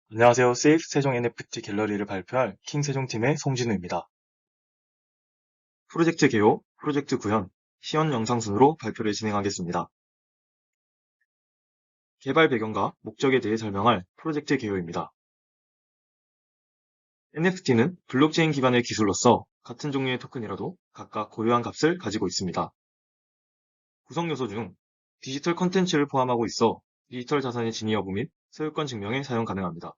안녕하세요. 세이프 세종 NFT 갤러리를 발표할 킹 세종팀의 송진우입니다. 프로젝트 개요, 프로젝트 구현, 시연 영상 순으로 발표를 진행하겠습니다. 개발 배경과 목적에 대해 설명할 프로젝트 개요입니다. NFT는 블록체인 기반의 기술로서 같은 종류의 토큰이라도 각각 고유한 값을 가지고 있습니다. 구성 요소 중 디지털 컨텐츠를 포함하고 있어 디지털 자산의 진위 여부 및 소유권 증명에 사용 가능합니다.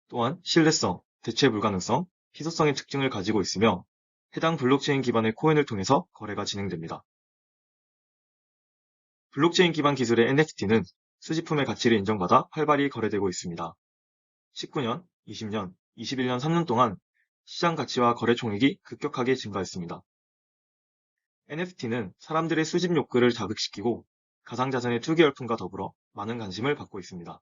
또한 신뢰성, 대체 불가능성, 희소성의 특징을 가지고 있으며 해당 블록체인 기반의 코인을 통해서 거래가 진행됩니다. 블록체인 기반 기술의 NFT는 수집품의 가치를 인정받아 활발히 거래되고 있습니다. 19년, 20년, 21년 3년 동안 시장 가치와 거래 총액이 급격하게 증가했습니다. NFT는 사람들의 수집 욕구를 자극시키고 가상자산의 투기 열풍과 더불어 많은 관심을 받고 있습니다.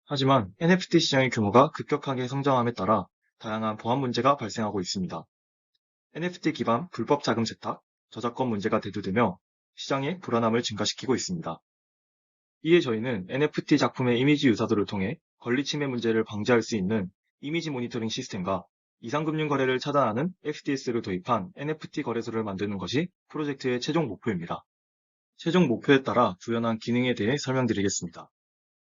하지만 NFT 시장의 규모가 급격하게 성장함에 따라 다양한 보안 문제가 발생하고 있습니다. NFT 기반 불법 자금 세탁, 저작권 문제가 대두되며 시장의 불안함을 증가시키고 있습니다. 이에 저희는 NFT 작품의 이미지 유사도를 통해 권리 침해 문제를 방지할 수 있는 이미지 모니터링 시스템과 이상금융 거래를 차단하는 FTS를 도입한 NFT 거래소를 만드는 것이 프로젝트의 최종 목표입니다. 최종 목표에 따라 구현한 기능에 대해 설명드리겠습니다.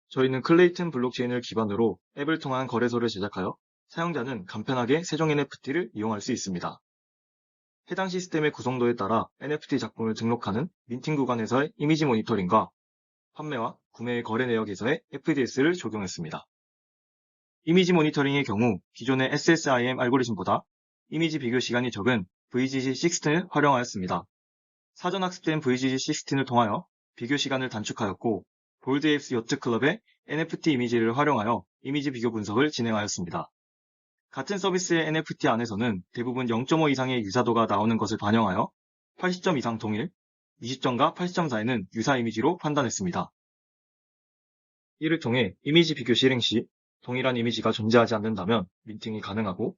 저희는 클레이튼 블록체인을 기반으로 앱을 통한 거래소를 제작하여 사용자는 간편하게 세종 NFT를 이용할 수 있습니다. 해당 시스템의 구성도에 따라 NFT 작품을 등록하는 민팅 구간에서의 이미지 모니터링과 판매와 구매의 거래 내역에서의 FDS를 적용했습니다. 이미지 모니터링의 경우 기존의 SSIM 알고리즘보다 이미지 비교 시간이 적은 VGG16을 활용하였습니다. 사전 학습된 VGG16을 통하여 비교 시간을 단축하였고 볼드앱스 요트클럽의 NFT 이미지를 활용하여 이미지 비교 분석을 진행하였습니다. 같은 서비스의 NFT 안에서는 대부분 0.5 이상의 유사도가 나오는 것을 반영하여 80점 이상 동일, 20점과 80점 사이는 유사 이미지로 판단했습니다. 이를 통해 이미지 비교 실행 시 동일한 이미지가 존재하지 않는다면 민팅이 가능하고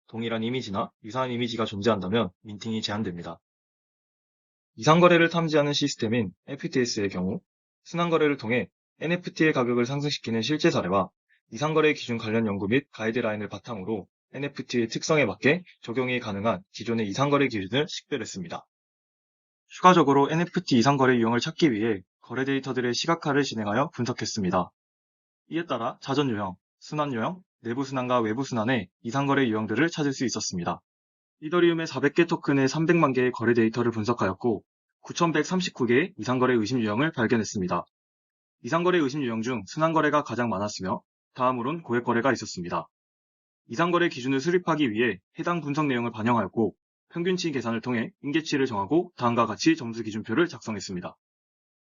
동일한 이미지나 유사한 이미지가 존재한다면 민팅이 제한됩니다. 이상거래를 탐지하는 시스템인 FTS의 경우 순환거래를 통해 NFT의 가격을 상승시키는 실제 사례와 이상거래 기준 관련 연구 및 가이드라인을 바탕으로 NFT의 특성에 맞게 적용이 가능한 기존의 이상거래 기준을 식별했습니다. 추가적으로 NFT 이상거래 유형을 찾기 위해 거래 데이터들의 시각화를 진행하여 분석했습니다. 이에 따라 자전 유형, 순환 유형, 내부 순환과 외부 순환의 이상거래 유형들을 찾을 수 있었습니다. 이더리움의 400개 토큰의 300만 개의 거래 데이터를 분석하였고 9,139개의 이상거래 의심 유형을 발견했습니다. 이상거래 의심 유형 중 순환거래가 가장 많았으며 다음으론 고액거래가 있었습니다. 이상거래 기준을 수립하기 위해 해당 분석 내용을 반영하였고 평균치 계산을 통해 임계치를 정하고 다음과 같이 점수 기준표를 작성했습니다.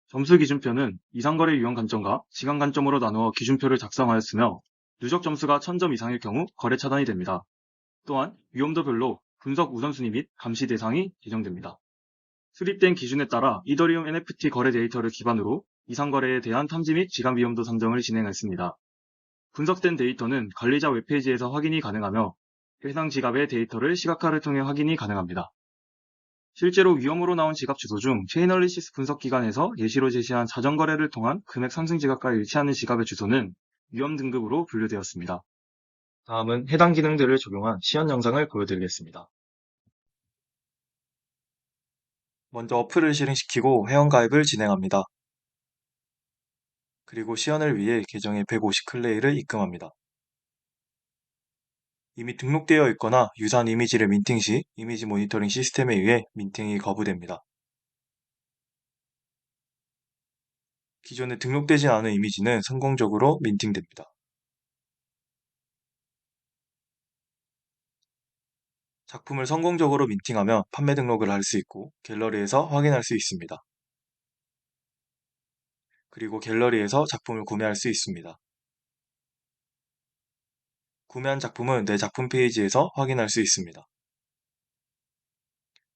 점수 기준표는 이상거래 유형 관점과 시간 관점으로 나누어 기준표를 작성하였으며 누적 점수가 1000점 이상일 경우 거래 차단이 됩니다. 또한 위험도별로 분석 우선순위 및 감시 대상이 지정됩니다. 수립된 기준에 따라 이더리움 NFT 거래 데이터를 기반으로 이상거래에 대한 탐지 및 지감 위험도 산정을 진행했습니다. 분석된 데이터는 관리자 웹페이지에서 확인이 가능하며 해당 지갑의 데이터를 시각화를 통해 확인이 가능합니다. 실제로 위험으로 나온 지갑 주소 중 체인얼리시스 분석 기관에서 예시로 제시한 사전 거래를 통한 금액 상승 지갑과 일치하는 지갑의 주소는 위험 등급으로 분류되었습니다. 다음은 해당 기능들을 적용한 시연 영상을 보여드리겠습니다. 먼저 어플을 실행시키고 회원가입을 진행합니다. 그리고 시연을 위해 계정에 150 클레이를 입금합니다. 이미 등록되어 있거나 유사한 이미지를 민팅 시 이미지 모니터링 시스템에 의해 민팅이 거부됩니다. 기존에 등록되지 않은 이미지는 성공적으로 민팅됩니다. 작품을 성공적으로 민팅하면 판매 등록을 할 수 있고 갤러리에서 확인할 수 있습니다. 그리고 갤러리에서 작품을 구매할 수 있습니다. 구매한 작품은 내 작품 페이지에서 확인할 수 있습니다.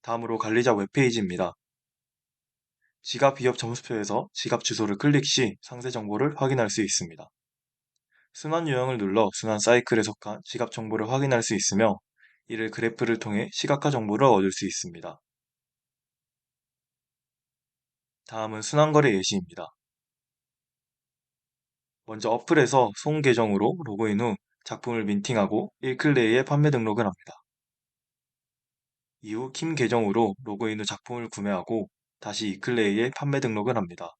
다음으로 관리자 웹페이지입니다. 지갑 위협 점수표에서 지갑 주소를 클릭 시 상세 정보를 확인할 수 있습니다. 순환 유형을 눌러 순환 사이클에 속한 지갑 정보를 확인할 수 있으며 이를 그래프를 통해 시각화 정보를 얻을 수 있습니다. 다음은 순환거래 예시입니다. 먼저 어플에서 송 계정으로 로그인 후 작품을 민팅하고 1클 내에 판매 등록을 합니다. 이후 킴 계정으로 로그인 후 작품을 구매하고 다시 2클 내에 판매 등록을 합니다.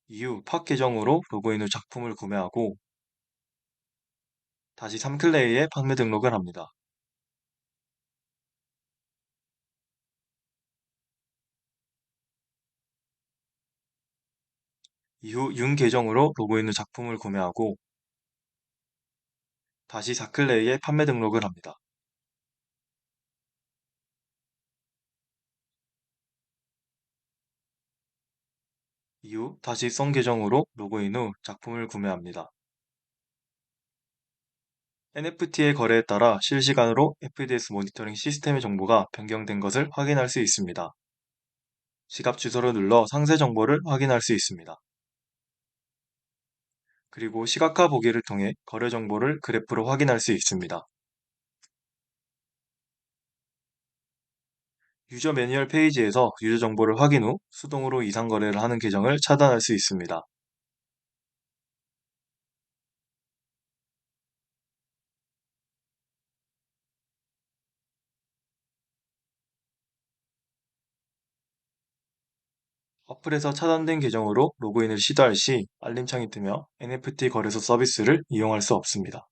이후 팍 계정으로 로그인 후 작품을 구매하고 다시 3클 내에 판매 등록을 합니다. 이후 윤 계정으로 로그인 후 작품을 구매하고 다시 4클 내에 판매 등록을 합니다. 이후 다시 썬 계정으로 로그인 후 작품을 구매합니다. NFT의 거래에 따라 실시간으로 FDS 모니터링 시스템의 정보가 변경된 것을 확인할 수 있습니다. 지갑 주소를 눌러 상세 정보를 확인할 수 있습니다. 그리고 시각화 보기를 통해 거래 정보를 그래프로 확인할 수 있습니다. 유저 매뉴얼 페이지에서 유저 정보를 확인 후 수동으로 이상 거래를 하는 계정을 차단할 수 있습니다. 어플에서 차단된 계정으로 로그인을 시도할 시 알림창이 뜨며 NFT 거래소 서비스를 이용할 수 없습니다.